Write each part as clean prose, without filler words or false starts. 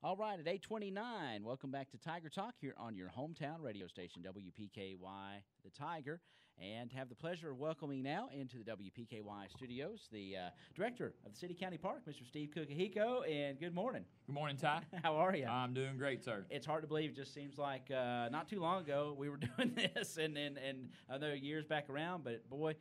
All right, at 8:29, welcome back to Tiger Talk here on your hometown radio station, WPKY The Tiger, and have the pleasure of welcoming now into the WPKY studios the director of the City County Park, Mr. Steve Kukahiko, and good morning. Good morning, Ty. How are you? I'm doing great, sir. It's hard to believe. It just seems like not too long ago we were doing this, and I know years back around, but boy,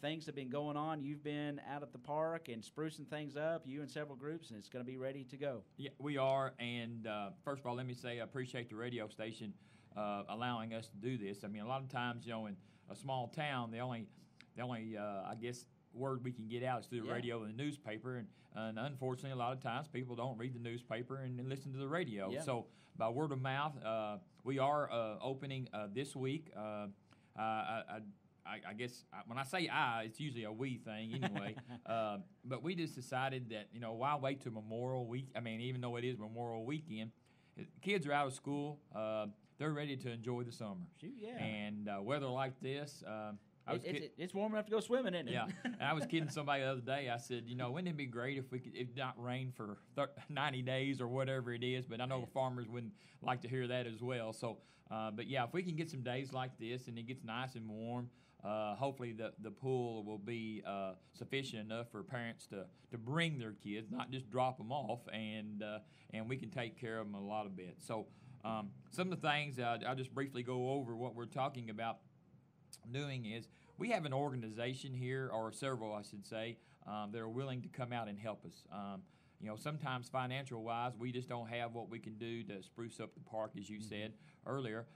things have been going on. You've been out at the park and sprucing things up, you and several groups, and it's going to be ready to go. Yeah, we are. And first of all, let me say I appreciate the radio station allowing us to do this. I mean, a lot of times, in a small town, the only I guess word we can get out is through the radio and the newspaper, and unfortunately, a lot of times people don't read the newspaper and listen to the radio. Yeah. So by word of mouth, we are opening this week. I guess when I say it's usually a we thing anyway. But we just decided that, why wait till Memorial Week? I mean, even though it is Memorial Weekend, kids are out of school. They're ready to enjoy the summer. Shoot, yeah. And weather like this, it's warm enough to go swimming, isn't it? Yeah. And I was kidding somebody the other day. I said, wouldn't it be great if we could, if not rain for 90 days or whatever it is? But I know the farmers wouldn't like to hear that as well. So, but yeah, if we can get some days like this and it gets nice and warm, hopefully the pool will be sufficient enough for parents to bring their kids, not just drop them off, and we can take care of them a lot of bit. So some of the things I'll just briefly go over what we're talking about doing is we have an organization here, or several I should say, that are willing to come out and help us. Sometimes financial-wise, we just don't have what we can do to spruce up the park, as you said earlier,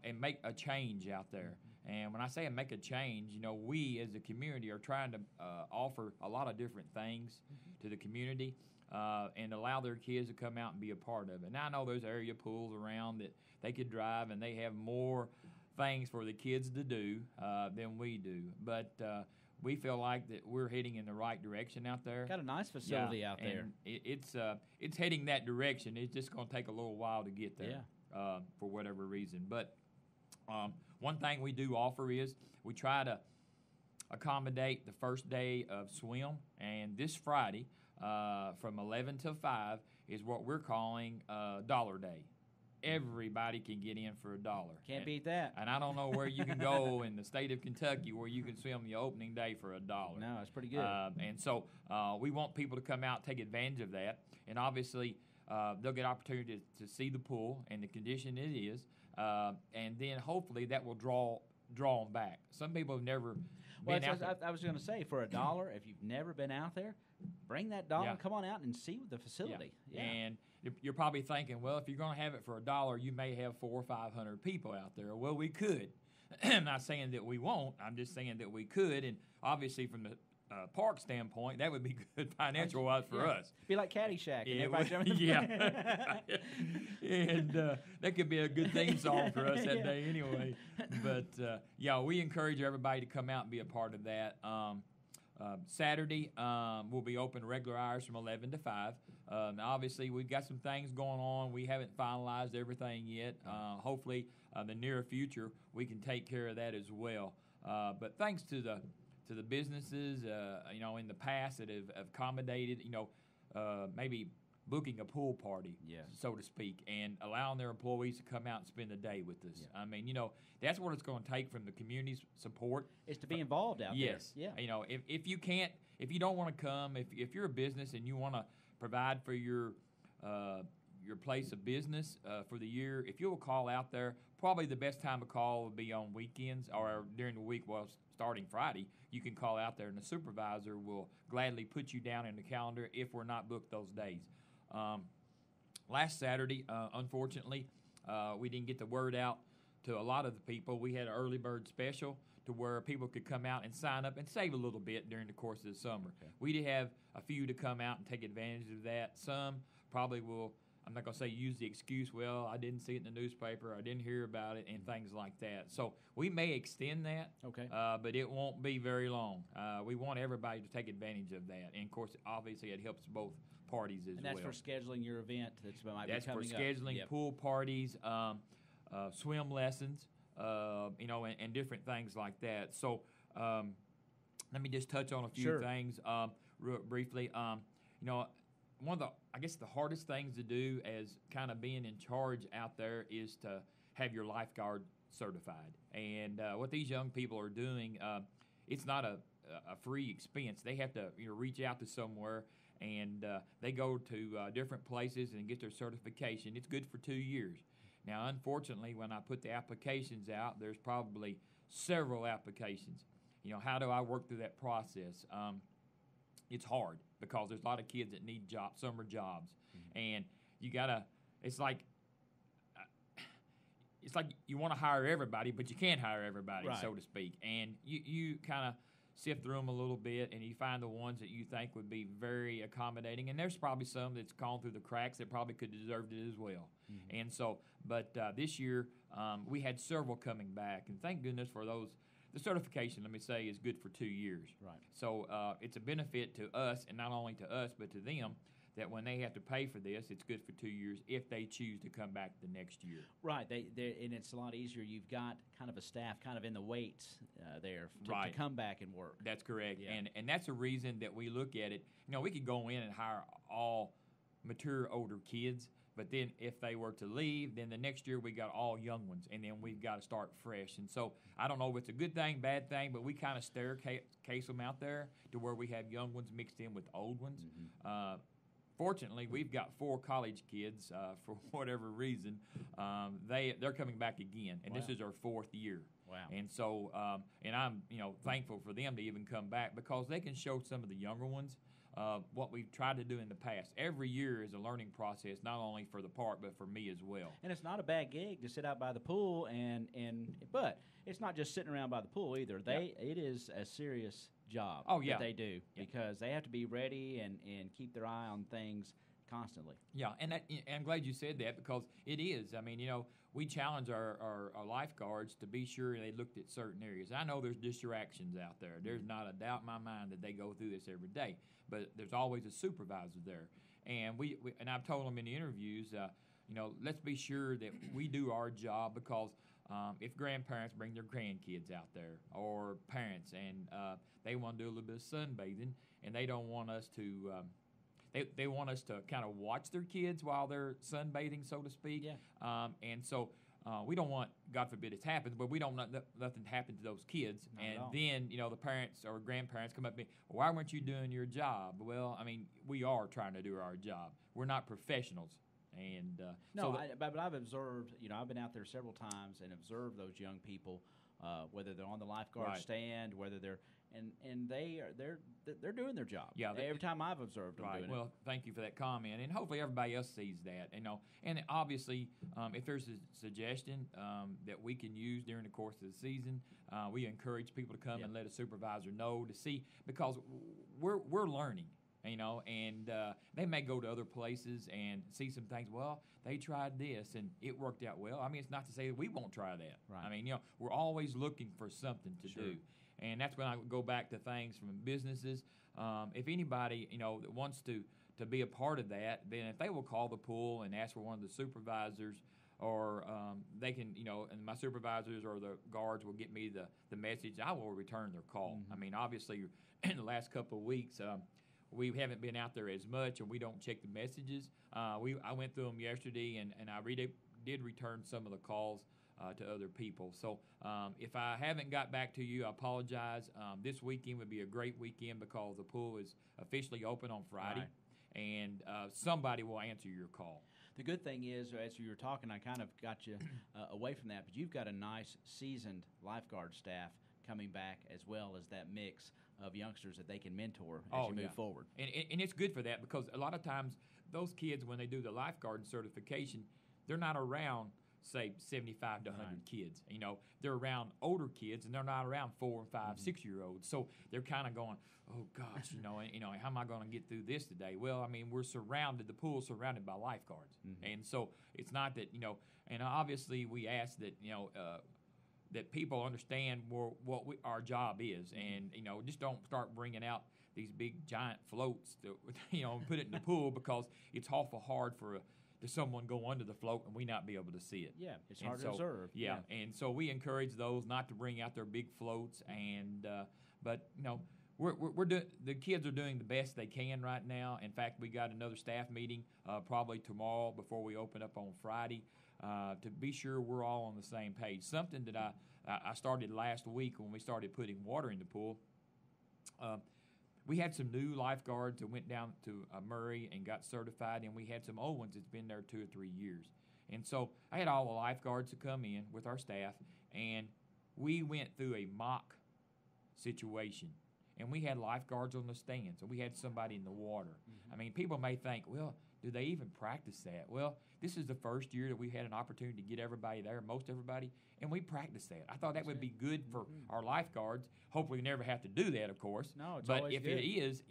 and make a change out there. And when I say make a change, we as a community are trying to offer a lot of different things to the community and allow their kids to come out and be a part of it. Now, I know there's area pools around that they could drive, and they have more things for the kids to do than we do. But we feel like that we're heading in the right direction out there. Got a nice facility out there. It's heading that direction. It's just going to take a little while to get there for whatever reason. But one thing we do offer is we try to accommodate the first day of swim, and this Friday from 11 to 5 is what we're calling Dollar Day. Everybody can get in for $1. Can't beat that. And I don't know where you can go in the state of Kentucky where you can swim the opening day for $1. No, it's pretty good. And so we want people to come out, take advantage of that. And obviously, they'll get opportunity to see the pool and the condition it is. And then hopefully that will draw them back. Some people have never been out there. I was going to say, for $1, if you've never been out there, bring that $1 and come on out and see the facility. Yeah. And you're probably thinking, well, if you're going to have it for $1, you may have 400 or 500 people out there. Well, we could. I'm not saying that we won't. I'm just saying that we could. And obviously, from the park standpoint, that would be good financial-wise for us. Be like Caddyshack. And everybody jumping And that could be a good theme song for us that day anyway. But, we encourage everybody to come out and be a part of that. Saturday, we'll be open regular hours from 11 to 5. Now obviously, we've got some things going on. We haven't finalized everything yet. Hopefully, the near future, we can take care of that as well. But thanks to the businesses, in the past that have accommodated, maybe booking a pool party, so to speak, and allowing their employees to come out and spend the day with us. Yeah. I mean, that's what it's going to take from the community's support. Is to be involved out there. Yes. Yeah. If you don't want to come, if you're a business and you want to provide for your place of business for the year, if you'll call out there, probably the best time to call would be on weekends or during the week. Well, starting Friday, you can call out there, and the supervisor will gladly put you down in the calendar if we're not booked those days. Last Saturday, unfortunately, we didn't get the word out to a lot of the people. We had an early bird special to where people could come out and sign up and save a little bit during the course of the summer. Okay. We did have a few to come out and take advantage of that. Some probably will, I'm not going to say use the excuse, well, I didn't see it in the newspaper, I didn't hear about it, and things like that. So we may extend that, but it won't be very long. We want everybody to take advantage of that. And, of course, obviously it helps both parties as well. And that's for scheduling your event that's might be coming up. That's for scheduling pool parties, swim lessons, and different things like that. So let me just touch on a few things real briefly. one of the, I guess, the hardest things to do as kind of being in charge out there is to have your lifeguard certified. And what these young people are doing, it's not a free expense. They have to reach out to somewhere, and they go to different places and get their certification. It's good for 2 years. Now, unfortunately, when I put the applications out, there's probably several applications. How do I work through that process? It's hard because there's a lot of kids that need jobs, summer jobs, and you gotta. It's like you want to hire everybody, but you can't hire everybody, right, so to speak. And you kind of sift through them a little bit, and you find the ones that you think would be very accommodating. And there's probably some that's gone through the cracks that probably could deserve it as well. And so, but this year we had several coming back, and thank goodness for those. The certification, let me say, is good for 2 years. Right. So it's a benefit to us, and not only to us, but to them, that when they have to pay for this, it's good for 2 years if they choose to come back the next year. Right. And it's a lot easier. You've got kind of a staff kind of in the weights there to come back and work. That's correct. Yeah. And that's a reason that we look at it. We could go in and hire all mature older kids, but then if they were to leave, then the next year we got all young ones, and then we've got to start fresh. And so I don't know if it's a good thing, bad thing, but we kind of staircase them out there to where we have young ones mixed in with old ones. Fortunately, we've got 4 college kids for whatever reason. They're coming back again, and this is our 4th year. Wow. And so, and I'm thankful for them to even come back because they can show some of the younger ones what we've tried to do in the past. Every year is a learning process, not only for the park but for me as well. And it's not a bad gig to sit out by the pool, but it's not just sitting around by the pool either. It is a serious job that they do because they have to be ready and keep their eye on things constantly. Yeah, and I'm glad you said that because it is. I mean, we challenge our lifeguards to be sure they looked at certain areas. I know there's distractions out there. There's not a doubt in my mind that they go through this every day, but there's always a supervisor there. And we and I've told them in the interviews, let's be sure that we do our job because if grandparents bring their grandkids out there or parents and they want to do a little bit of sunbathing and they don't want us to they want us to kind of watch their kids while they're sunbathing, so to speak. Yeah. And so we don't want, God forbid it happens, but we don't want nothing to happen to those kids. Not then, the parents or grandparents come up to me, why weren't you doing your job? Well, I mean, we are trying to do our job. We're not professionals. And but I've observed, I've been out there several times and observed those young people, whether they're on the lifeguard stand, whether they're and they're doing their job. Yeah, every time I've observed them doing it. Well, thank you for that comment, and hopefully everybody else sees that. And obviously, if there's a suggestion that we can use during the course of the season, we encourage people to come and let a supervisor know to see because we're learning. And they may go to other places and see some things. Well, they tried this and it worked out well. I mean, it's not to say that we won't try that. Right. I mean, we're always looking for something to do. And that's when I go back to things from businesses. If anybody, that wants to be a part of that, then if they will call the pool and ask for one of the supervisors, or they can, and my supervisors or the guards will get me the message, I will return their call. I mean, obviously, in the last couple of weeks, we haven't been out there as much, and we don't check the messages. I went through them yesterday, and I did return some of the calls to other people. So if I haven't got back to you, I apologize. This weekend would be a great weekend because the pool is officially open on Friday, and somebody will answer your call. The good thing is, as you were talking, I kind of got you away from that, but you've got a nice seasoned lifeguard staff coming back as well as that mix of youngsters that they can mentor as you move forward. And it's good for that because a lot of times those kids, when they do the lifeguard certification, they're not around, say, 75 to 100 kids. They're around older kids, and they're not around 4 and 5, 6-year-olds. So they're kind of going, oh, gosh, how am I going to get through this today? Well, I mean, the pool's surrounded by lifeguards. And so it's not that, and obviously we ask that, that people understand what our job is, and just don't start bringing out these big giant floats to put it in the pool because it's awful hard for someone go under the float and we not be able to see it. Yeah, it's hard to observe. And so we encourage those not to bring out their big floats, and but we're doing, the kids are doing the best they can right now. In fact, we got another staff meeting probably tomorrow before we open up on Friday to be sure we're all on the same page. Something that I started last week when we started putting water in the pool. We had some new lifeguards that went down to Murray and got certified, and we had some old ones that's been there 2 or 3 years. And so I had all the lifeguards to come in with our staff, and we went through a mock situation. And we had lifeguards on the stands, and we had somebody in the water. Mm-hmm. I mean, people may think, well, do they even practice that? Well, this is the first year that we had an opportunity to get everybody there, most everybody, and we practiced that. I thought that would be good for our lifeguards. Hopefully we never have to do that, of course. No, it's but always if good. it is,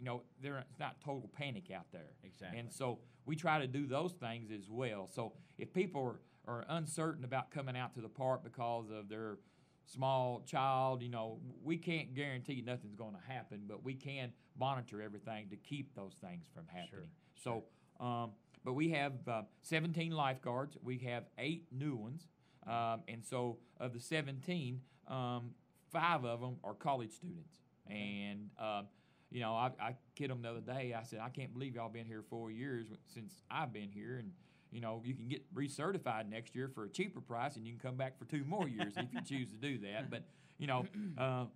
it's not total panic out there. Exactly. And so we try to do those things as well. So if people are uncertain about coming out to the park because of their small child, we can't guarantee nothing's going to happen, but we can monitor everything to keep those things from happening. Sure. So, but we have 17 lifeguards. We have 8 new ones, and so of the 17, 5 of them are college students. Okay. And I kid them the other day. I said, I can't believe y'all been here 4 years since I've been here, and you can get recertified next year for a cheaper price, and you can come back for 2 more years if you choose to do that. But,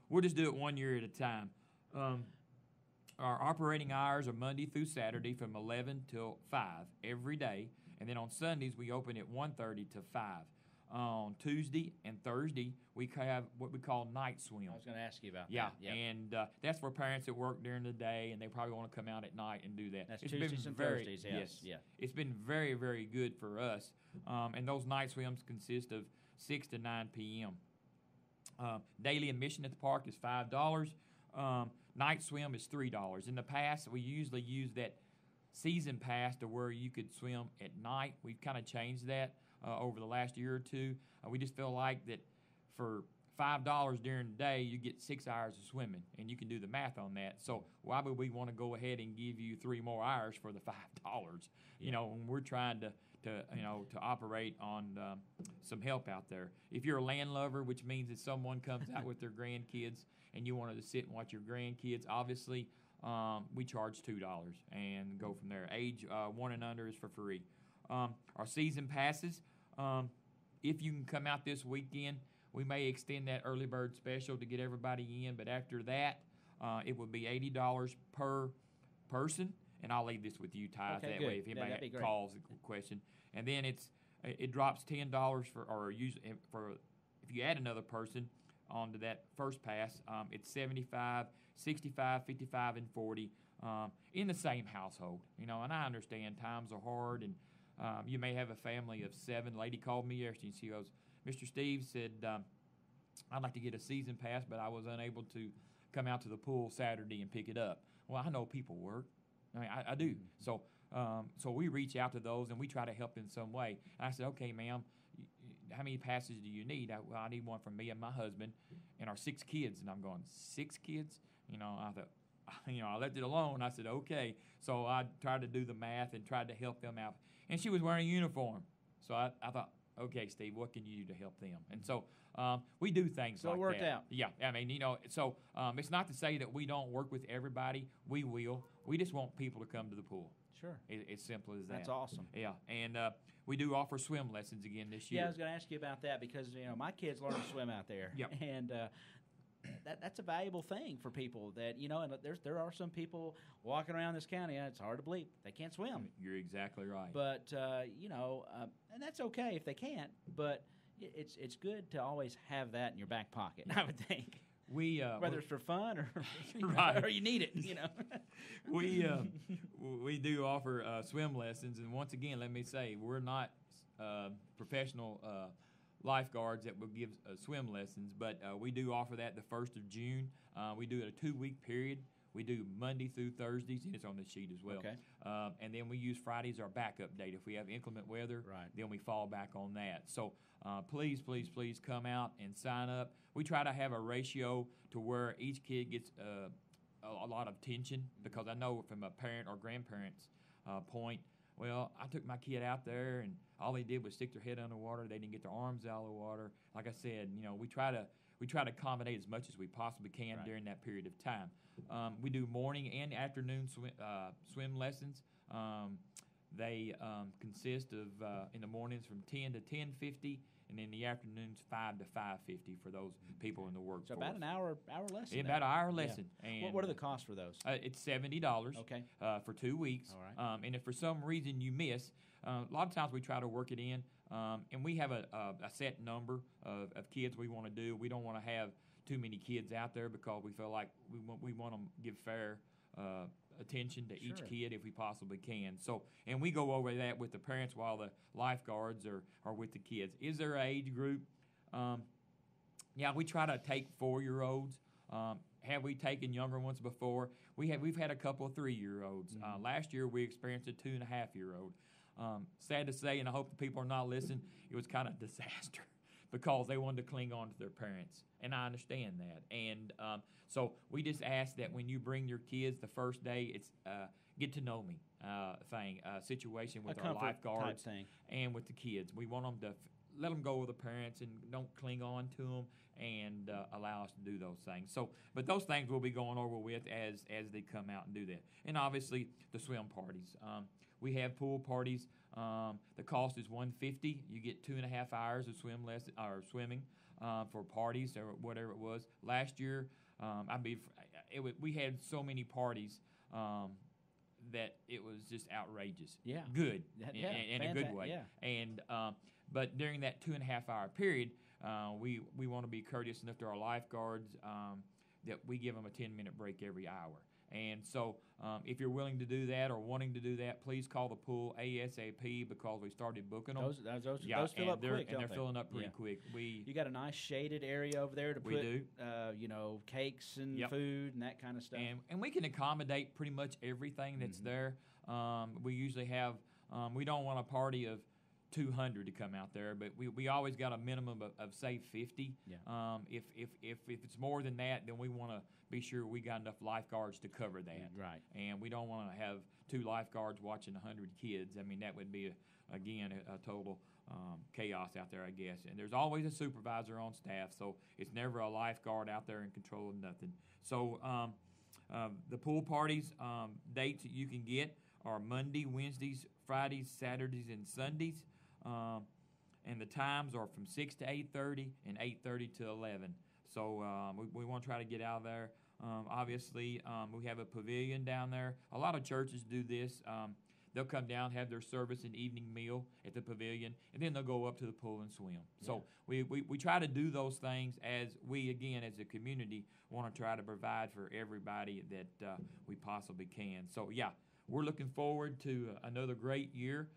we'll just do it 1 year at a time. Our operating hours are Monday through Saturday from 11 till 5 every day. And then on Sundays, we open at 1:30 to 5. On Tuesday and Thursday, we have what we call night swim. I was going to ask you about that. Yeah, and that's for parents that work during the day, and they probably want to come out at night and do that. That's Tuesdays and Thursdays, yes. Yeah. It's been very, very good for us. And those night swims consist of 6 to 9 p.m. Daily admission at the park is $5. Night swim is $3. In the past, we usually use that season pass to where you could swim at night. We've kind of changed that over the last year or two. We just feel like that for $5 during the day, you get 6 hours of swimming, and you can do the math on that. So why would we want to go ahead and give you 3 more hours for the $5? When we're trying to operate on some help out there. If you're a land lover, which means that someone comes out with their grandkids and you wanted to sit and watch your grandkids, obviously we charge $2 and go from there. Age 1 and under is for free. Our season passes, if you can come out this weekend, we may extend that early bird special to get everybody in, but after that, it would be $80 per person. And I'll leave this with you, Ty, okay, that good. way if anybody That'd calls the question. And then it drops $10 if you add another person onto that first pass, it's $75, $65, $55, and $40 in the same household. And I understand times are hard, and you may have a family of 7. Lady called me yesterday, and she goes, Mr. Steve said, I'd like to get a season pass, but I was unable to come out to the pool Saturday and pick it up. Well, I know people work. I mean, I do. So we reach out to those, and we try to help in some way. And I said, okay, ma'am, how many passes do you need? I need one for me and my husband and our 6 kids. And I'm going, 6 kids? I thought, I left it alone. I said, okay. So I tried to do the math and tried to help them out. And she was wearing a uniform. So I thought, okay, Steve, what can you do to help them? And so we do things like that. So it worked out. Yeah. I mean, so it's not to say that we don't work with everybody. We will. We just want people to come to the pool. Sure. It's simple as that. That's awesome. Yeah. And we do offer swim lessons again this year. Yeah, I was going to ask you about that because, my kids learn to swim out there. Yep. And that's a valuable thing for people that, and there are some people walking around this county, it's hard to believe, they can't swim. You're exactly right. But, and that's okay if they can't, but it's good to always have that in your back pocket, I would think. Whether it's for fun or right. or you need it, We do offer swim lessons, and once again, let me say, we're not professional lifeguards that will give swim lessons, but we do offer that the 1st of June. We do it a 2-week period. We do Monday through Thursdays, and it's on the sheet as well. Okay. And then we use Friday as our backup date. If we have inclement weather, right, then we fall back on that. So please come out and sign up. We try to have a ratio to where each kid gets a lot of attention, because I know from a parent or grandparent's point, well, I took my kid out there, and all they did was stick their head underwater. They didn't get their arms out of the water. Like I said, we try we try to accommodate as much as we possibly can during that period of time. We do morning and afternoon swim lessons. They consist of in the mornings from 10 to 10:50, and in the afternoons 5 to 5:50 for those people in the workforce. So about an hour lesson. Yeah, about an hour lesson. Yeah. And what are the costs for those? It's $70. Okay. For 2 weeks. All right. And if for some reason you miss, a lot of times we try to work it in, and we have a set number of kids we want to do. We don't want to have too many kids out there because we feel like we want to give fair attention to each kid if we possibly can. So, and we go over that with the parents while the lifeguards are with the kids. Is there an age group? Yeah, we try to take 4-year-olds. Have we taken younger ones before? We've had a couple of 3-year-olds. Last year we experienced a 2.5-year-old. Sad to say, and I hope the people are not listening, it was kind of a disaster because they wanted to cling on to their parents, and I understand that. And so we just ask that when you bring your kids the first day, it's get to know me situation with our lifeguards and with the kids. We want them to let them go with the parents and don't cling on to them and allow us to do those things. So, but those things we'll be going over with as they come out and do that. And obviously the swim parties. We have pool parties. The cost is $150. You get 2.5 hours of swimming for parties or whatever it was. Last year, we had so many parties that it was just outrageous. Yeah, good in a good way. Yeah. And but during that 2.5 hour period, we want to be courteous enough to our lifeguards that we give them a 10-minute break every hour. And so if you're willing to do that or wanting to do that, please call the pool ASAP because we started booking them. Those fill up quick, and they're filling up pretty quick. You got a nice shaded area over there to put, cakes and food and that kind of stuff. And we can accommodate pretty much everything that's there. We usually have, we don't want a party of 200 to come out there, but we always got a minimum of say 50. Yeah. If it's more than that, then we want to be sure we got enough lifeguards to cover that. Right. And we don't want to have 2 lifeguards watching 100 kids. I mean, that would be a total chaos out there, I guess. And there's always a supervisor on staff, so it's never a lifeguard out there in control of nothing. So the pool parties dates that you can get are Monday, Wednesdays, Fridays, Saturdays, and Sundays. And the times are from 6 to 8:30 and 8:30 to 11. So we want to try to get out of there. Obviously, we have a pavilion down there. A lot of churches do this. They'll come down, have their service and evening meal at the pavilion, and then they'll go up to the pool and swim. Yeah. So we try to do those things as we, again, as a community, want to try to provide for everybody that we possibly can. So, yeah, we're looking forward to another great year.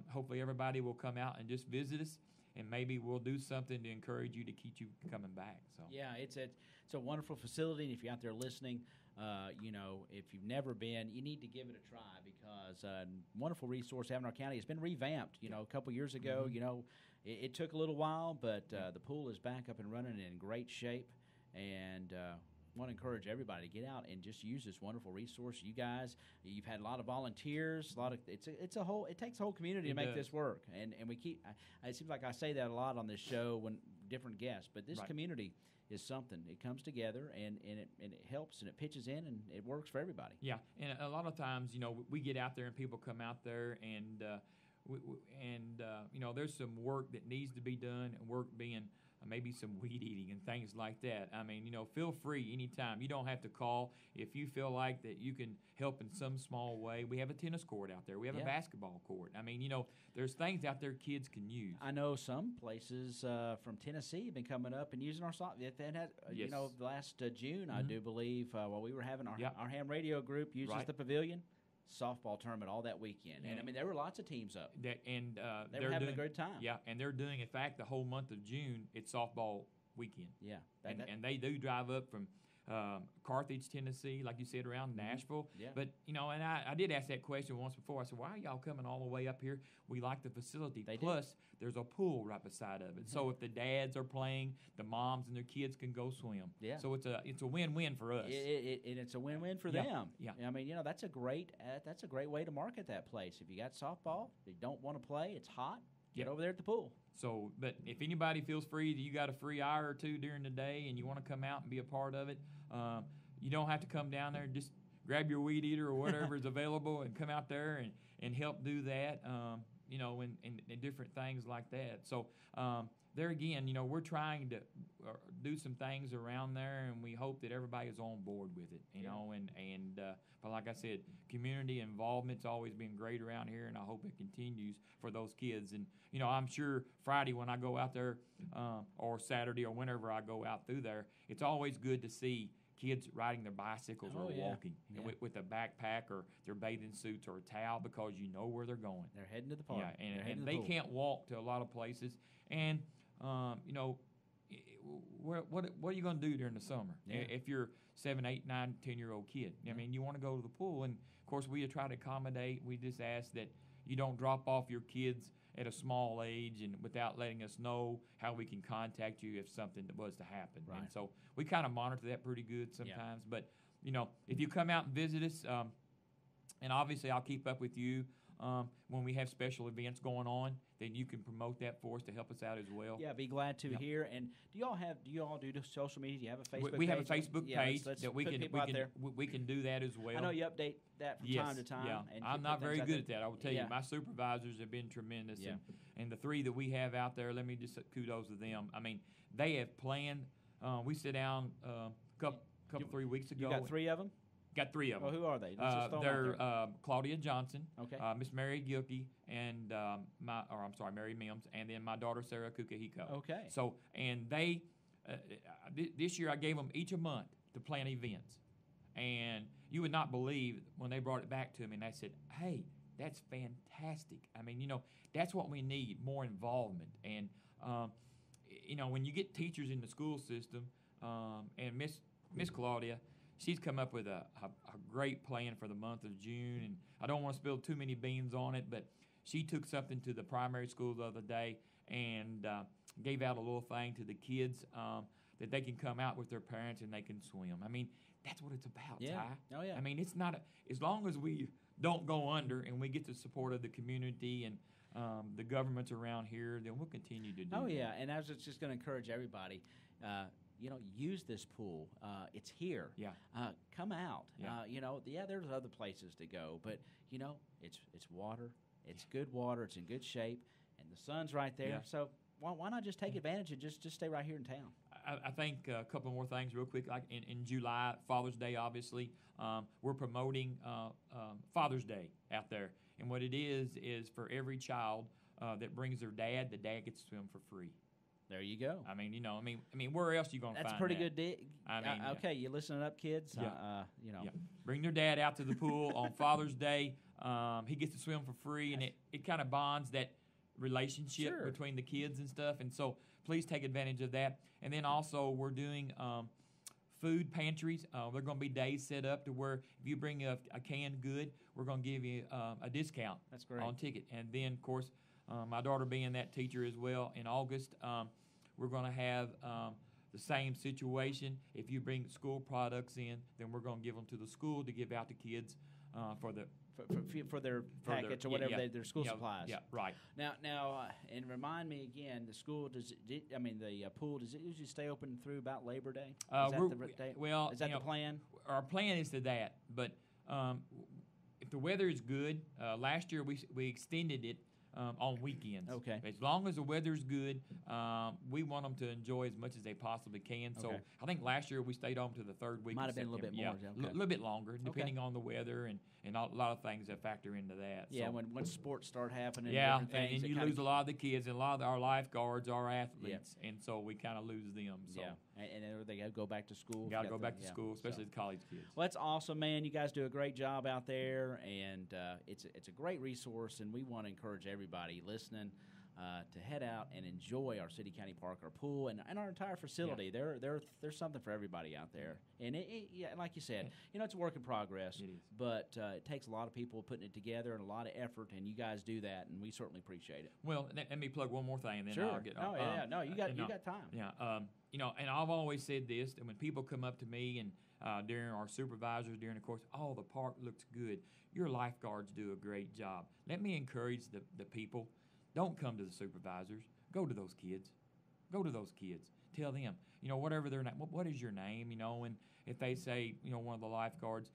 Hopefully everybody will come out and just visit us, and maybe we'll do something to encourage you to keep you coming back. So yeah, it's a wonderful facility, and if you're out there listening, if you've never been, you need to give it a try because wonderful resource having our county. It's been revamped, a couple years ago. It took a little while, but the pool is back up and running and in great shape, and want to encourage everybody to get out and just use this wonderful resource. You guys, you've had a lot of volunteers, it takes a whole community to make this work, and we keep. It seems like I say that a lot on this show when different guests, but this community is something. It comes together and it helps and it pitches in and it works for everybody. Yeah, and a lot of times, we get out there and people come out there and there's some work that needs to be done, and work being maybe some weed eating and things like that. I mean, feel free anytime. You don't have to call if you feel like that you can help in some small way. We have a tennis court out there. We have a basketball court. I mean, there's things out there kids can use. I know some places from Tennessee have been coming up and using our soft. Last June, I do believe, while we were having our ham radio group uses the pavilion. Softball tournament all that weekend, and I mean there were lots of teams up. They were having a great time. Yeah, and they're doing, in fact, the whole month of June. It's softball weekend. Yeah, and they do drive up from Carthage, Tennessee, like you said, around Nashville. Yeah. But and I did ask that question once before. I said, "Why are y'all coming all the way up here?" We like the facility. Plus, there's a pool right beside of it. So if the dads are playing, the moms and their kids can go swim. Yeah. So it's a win-win for us. It's a win-win for them. Yeah. I mean, that's a great way to market that place. If you got softball, you don't want to play, it's hot. get over there at the pool. So, but if anybody feels free, you got a free hour or two during the day, and you want to come out and be a part of it, you don't have to come down there. Just grab your weed eater or whatever is available and come out there and help do that. And different things like that. So there again, we're trying to do some things around there, and we hope that everybody is on board with it. But like I said, community involvement's always been great around here, and I hope it continues for those kids. And I'm sure Friday when I go out there, or Saturday or whenever I go out through there, it's always good to see kids riding their bicycles or walking with a backpack or their bathing suits or a towel, because you know where they're going. They're heading to the park. Yeah, and they can't walk to a lot of places. And, what are you going to do during the summer if you're 7, 8, 9, 10-year-old kid? I mean, you want to go to the pool. And, of course, we try to accommodate. We just ask that you don't drop off your kids at a small age and without letting us know how we can contact you if something was to happen. Right. And so we kind of monitor that pretty good sometimes. But, if you come out and visit us, and obviously I'll keep up with you when we have special events going on, then you can promote that for us to help us out as well. Yeah, be glad to hear. And do you all do the social media? Do you have a Facebook page? We have a Facebook page let's that we can do that as well. I know you update that from time to time. Yeah, and I'm not very good at that. I will tell you, my supervisors have been tremendous. Yeah. And the 3 that we have out there, let me just kudos to them. I mean, they have planned. We sit down a couple 3 weeks ago. You got 3 of them? Got 3 of them. Well, who are they? They're Claudia Johnson, okay. Miss Mary Gilkey, and Mary Mims, and then my daughter Sarah Kukahiko. Okay. So, and they this year I gave them each a month to plan events, and you would not believe when they brought it back to me, and they said, "Hey, that's fantastic." I mean, that's what we need, more involvement, and when you get teachers in the school system, and Miss Claudia. She's come up with a great plan for the month of June, and I don't want to spill too many beans on it, but she took something to the primary school the other day and gave out a little thing to the kids that they can come out with their parents and they can swim. I mean, that's what it's about, Ty. Oh, yeah. I mean, it's not as long as we don't go under and we get the support of the community and the governments around here, then we'll continue to do that. Oh, yeah, and I was just going to encourage everybody, use this pool. It's here. Yeah. Come out. Yeah. There's other places to go, but it's water. It's good water. It's in good shape, and the sun's right there. Yeah. So why not just take advantage and just stay right here in town? I think a couple more things real quick. Like in July, Father's Day, obviously, we're promoting Father's Day out there, and what it is for every child that brings their dad, the dad gets to swim for free. There you go. I mean, where else are you going to find that? That's pretty good. Okay, you listening up, kids? Yeah. Bring their dad out to the pool on Father's Day. He gets to swim for free, and it kind of bonds that relationship between the kids and stuff. And so please take advantage of that. And then also we're doing food pantries. They're going to be days set up to where if you bring a canned good, we're going to give you a discount. That's great. On ticket. And then, of course, my daughter being that teacher as well, in August, we're going to have the same situation. If you bring school products in, then we're going to give them to the school to give out to kids for their package or whatever their school supplies. Yeah, right. Now, and remind me again, the school the pool, does it usually stay open through about Labor Day? Is that the plan? Our plan is to that, but if the weather is good, last year we extended it. On weekends. Okay. As long as the weather's good, we want them to enjoy as much as they possibly can. So I think last year we stayed on to the 3rd week. Might have been a little bit more. A little bit longer, depending on the weather and a lot of things that factor into that. Yeah, so, when sports start happening. Yeah, and you lose a lot of the kids, and a lot of our lifeguards are athletes, and so we kind of lose them. So. Yeah, and they got to go back to school. Got to go back to school, especially the college kids. Well, that's awesome, man. You guys do a great job out there, and it's a great resource, and we want to encourage everybody listening to head out and enjoy our city, county park, our pool, and our entire facility. Yeah. There's something for everybody out there, and like you said, it's a work in progress. It is, but it takes a lot of people putting it together and a lot of effort, and you guys do that, and we certainly appreciate it. Well, let me plug one more thing, and then sure. I'll get. No, you got time. Yeah, and I've always said this, that when people come up to me and during our supervisors during the course, the park looks good. Your lifeguards do a great job. Let me encourage the people don't come to the supervisors. Go to those kids. Go to those kids. Tell them, whatever their name. What is your name? And if they say, one of the lifeguards,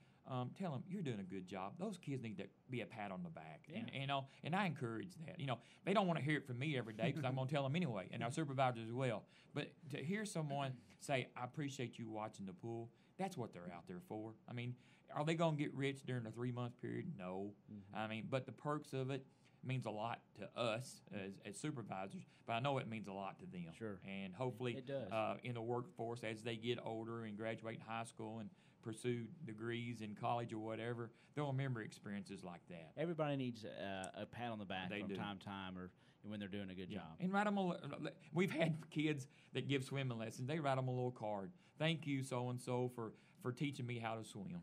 tell them you're doing a good job. Those kids need to be a pat on the back, and I encourage that. They don't want to hear it from me every day because I'm going to tell them anyway, and our supervisors as well. But to hear someone say, "I appreciate you watching the pool," that's what they're out there for. I mean, are they going to get rich during a 3-month period? No. Mm-hmm. I mean, but the perks of it means a lot to us as supervisors, but I know it means a lot to them. Sure. And hopefully it does. In the workforce, as they get older and graduate high school and pursue degrees in college or whatever, they'll remember experiences like that. Everybody needs a pat on the back They from do. time to time or when they're doing a good job. And write them we've had kids that give swimming lessons. They write them a little card. Thank you, so-and-so, for teaching me how to swim.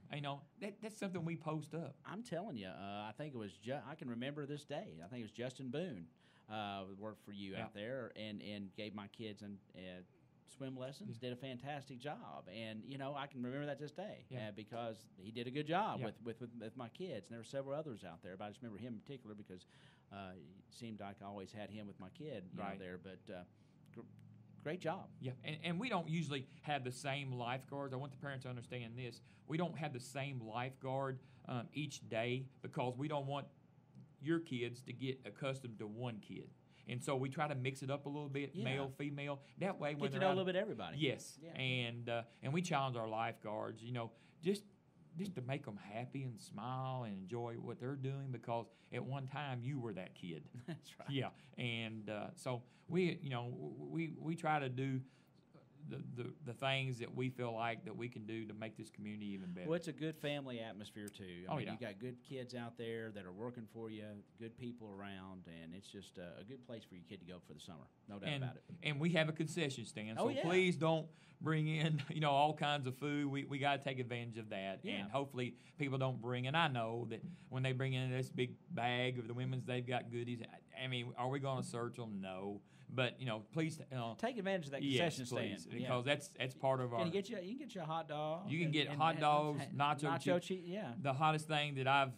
That's something we post up. I'm telling you, I think it was I can remember this day. I think it was Justin Boone worked for you out there and gave my kids swim lessons. Did a fantastic job, and I can remember that this day because he did a good job with my kids. And there were several others out there, but I just remember him in particular because it seemed like I always had him with my kid there. But great job. Yeah, and we don't usually have the same lifeguards. I want the parents to understand this. We don't have the same lifeguard each day because we don't want your kids to get accustomed to one kid. And so we try to mix it up a little bit, male, female. That way, when get to know a little bit everybody. Yes, and we challenge our lifeguards, just to make them happy and smile and enjoy what they're doing because at one time you were that kid. That's right. Yeah, and so we try to do the things that we feel like that we can do to make this community even better. Well, it's a good family atmosphere too. I mean, yeah. You got good kids out there that are working for you, good people around, and it's just a good place for your kid to go for the summer. No doubt about it. And we have a concession stand, so please don't bring in all kinds of food. We got to take advantage of that, and hopefully people don't bring. And I know that when they bring in this big bag of the women's, they've got goodies. I mean, are we going to search them? No. But please take advantage of that concession stand because that's part of our. You can get you a hot dog. You can get hot dogs, nacho cheese. Yeah. The hottest thing that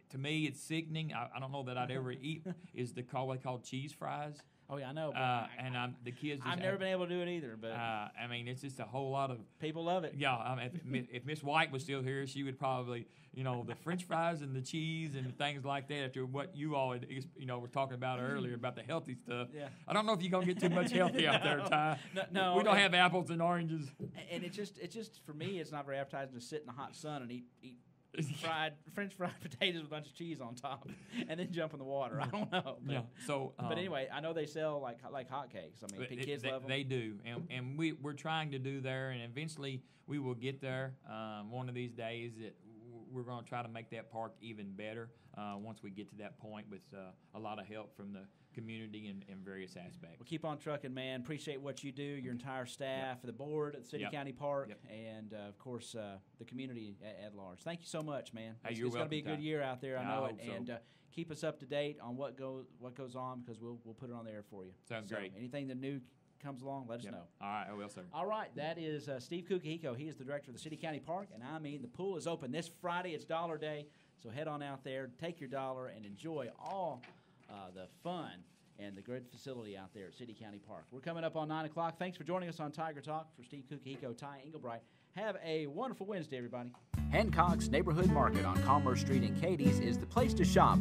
to me, it's sickening. I don't know that I'd ever eat is what they call cheese fries. Oh yeah, I know. And the kids. I've never been able to do it either, but I mean, it's just a whole lot of people love it. Yeah, I mean, if Miss White was still here, she would probably, the French fries and the cheese and things like that. After what you all, were talking about earlier about the healthy stuff. Yeah. I don't know if you're gonna get too much healthy out there, Ty. No, we don't have apples and oranges. And it's just for me, it's not very appetizing to sit in the hot sun and eat French fried potatoes with a bunch of cheese on top, and then jump in the water. I don't know. But, So, but anyway, I know they sell like hotcakes. I mean, kids love them. They do, and we're trying to do there, and eventually we will get there. One of these days, that we're going to try to make that park even better. Once we get to that point, with a lot of help from the community in various aspects. Well, keep on trucking, man. Appreciate what you do, your entire staff, the board at the City County Park, and, of course, the community at large. Thank you so much, man. Hey, it's going to be a good year out there, I know it. So. And keep us up to date on what goes on because we'll put it on the air for you. Sounds great. Anything that new comes along, let us know. All right, I will, sir. All right, that is Steve Kukahiko. He is the director of the City County Park, and the pool is open this Friday. It's Dollar Day, so head on out there, take your dollar, and enjoy all the fun and the great facility out there at City County Park. We're coming up on 9 o'clock. Thanks for joining us on Tiger Talk. For Steve Kukahiko, Ty Englebright, have a wonderful Wednesday, everybody. Hancock's Neighborhood Market on Commerce Street in Cadiz is the place to shop